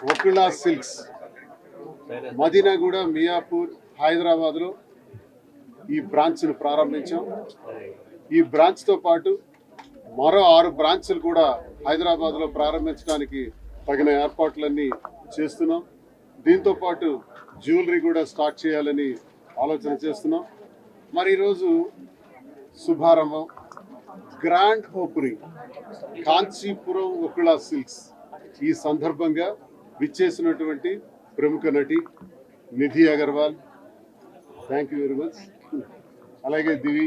వకులా silks Madinaguda, Miyapur, హైదరాబాద్లో ఈ బ్రాంచ్ను ప్రారంభించాం. ఈ బ్రాంచ్తో పాటు మరో 6 బ్రాంచ్లు కూడా హైదరాబాద్లో ప్రారంభించడానికి తగిన ఏర్పాట్లన్నీ చేస్తున్నాం. దీంతో పాటు జ్యువెలరీ కూడా స్టార్ట్ చేయాలని ఆలోచన చేస్తున్నాం. మరి ఈరోజు శుభారంభం, grand opening Kanchipuram Vakula silks. ఈ సందర్భంగా విచ్చేసినటువంటి ప్రముఖ నటి Nidhi Agarwal, thank you very much. అలాగే Divi,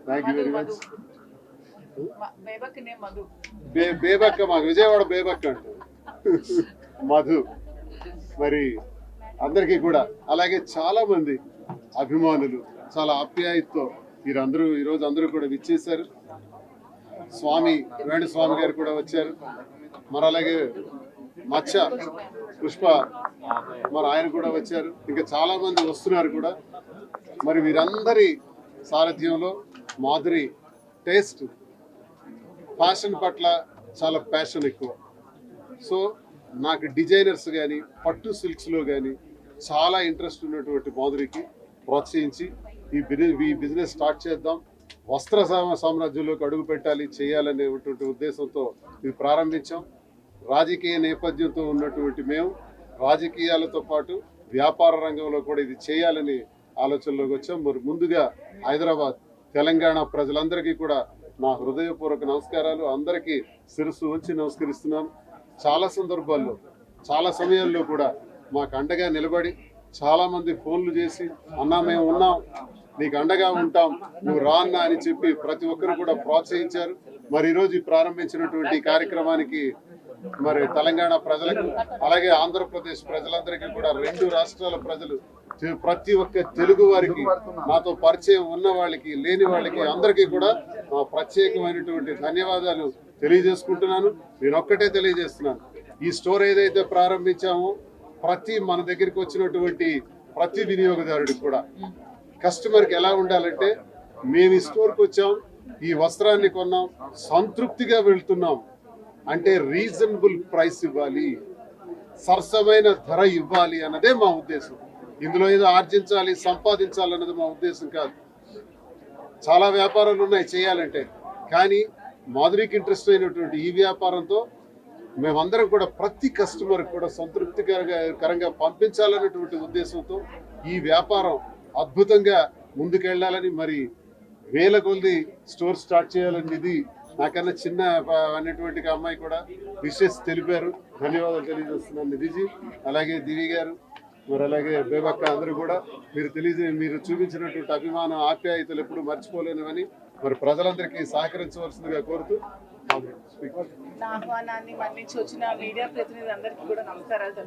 thank you very much. Bebakka, మాకు విజయవాడ బేబక్క అంటారు. మధు, మరి అందరికీ కూడా, అలాగే చాలా మంది అభిమానులు చాలా ఆప్యాయతతో వీరందరూ ఈరోజు అందరూ కూడా విచ్చేశారు. స్వామి వేణుస్వామి గారు కూడా వచ్చారు. మరి అలాగే మచ్చ పుష్ప, మరి ఆయన కూడా వచ్చారు. ఇంకా చాలా మంది వస్తున్నారు కూడా. మరి వీరందరి సారథ్యంలో మాధురి టేస్ట్, ఫ్యాషన్ పట్ల చాలా ప్యాషన్ ఎక్కువ. సో నాకు డిజైనర్స్ కానీ పట్టు సిల్క్స్లో కానీ చాలా ఇంట్రెస్ట్ ఉన్నటువంటి మాధురికి ప్రోత్సహించి ఈ బిజినెస్ స్టార్ట్ చేద్దాం, వస్త్ర సామ్రాజ్యంలోకి అడుగు పెట్టాలి, చేయాలనేటువంటి ఉద్దేశంతో ఇది ప్రారంభించాం. రాజకీయ నేపథ్యంతో ఉన్నటువంటి మేము రాజకీయాలతో పాటు వ్యాపార రంగంలో కూడా ఇది చేయాలని ఆలోచనలోకి వచ్చాం. మరి ముందుగా హైదరాబాద్, తెలంగాణ ప్రజలందరికీ కూడా నా హృదయపూర్వక నమస్కారాలు. అందరికీ శిరస్సు ఉంచి నమస్కరిస్తున్నాను. చాలా సందర్భాల్లో, చాలా సమయాల్లో కూడా మాకు అండగా నిలబడి చాలామంది ఫోన్లు చేసి, అన్నా మేము ఉన్నాం, నీకు అండగా ఉంటాం, నువ్వు రా అన్నా అని చెప్పి ప్రతి ఒక్కరు కూడా ప్రోత్సహించారు. మరి ఈరోజు ప్రారంభించినటువంటి కార్యక్రమానికి మరి తెలంగాణ ప్రజలకు, అలాగే ఆంధ్రప్రదేశ్ ప్రజలందరికీ కూడా, 2 రాష్ట్రాల ప్రజలు, ప్రతి ఒక్క తెలుగు వారికి, నాతో పరిచయం ఉన్న వాళ్ళకి, లేని వాళ్ళకి అందరికీ కూడా నా ప్రత్యేకమైనటువంటి ధన్యవాదాలు తెలియజేసుకుంటున్నాను. నేను ఒక్కటే తెలియజేస్తున్నాను, ఈ స్టోర్ ఏదైతే ప్రారంభించామో మన దగ్గరికి వచ్చినటువంటి ప్రతి వినియోగదారుడికి కూడా కస్టమర్కి ఎలా ఉండాలంటే, మేము ఈ స్టోర్కి వచ్చాం, ఈ వస్త్రాన్ని కొన్నాం, సంతృప్తిగా వెళ్తున్నాం అంటే రీజనబుల్ ప్రైస్ ఇవ్వాలి, సరసమైన ధర ఇవ్వాలి అన్నదే మా ఉద్దేశం. ఇందులో ఏదో ఆర్జించాలి, సంపాదించాలన్నది మా ఉద్దేశం కాదు. చాలా వ్యాపారాలు ఉన్నాయి చేయాలంటే, కానీ మాధురికి ఇంట్రెస్ట్ అయినటువంటి ఈ వ్యాపారంతో మేమందరం కూడా ప్రతి కస్టమర్ కూడా సంతృప్తికరంగా పంపించాలన్నటువంటి ఉద్దేశంతో ఈ వ్యాపారం అద్భుతంగా ముందుకెళ్లాలని, మరి వేల కొద్ది స్టోర్ స్టార్ట్ చేయాలని ఇది నాకన్నా చిన్న అనేటువంటి అమ్మాయి కూడా విషెస్ తెలిపారు. ధన్యవాదాలు తెలియజేస్తున్నాను నిధిజీ, అలాగే దివి గారు, మరి అలాగే బేబక్క, అందరూ కూడా మీరు చూపించినటువంటి అభిమానం, ఆప్యాయతలు ఎప్పుడు మర్చిపోలేనివని మరి ప్రజలందరికీ సహకరించవలసిందిగా కోరుతూ ఆహ్వానాన్ని మన్నించి వచ్చిన మీడియా ప్రతినిధులందరికీ కూడా నమస్కారాలు.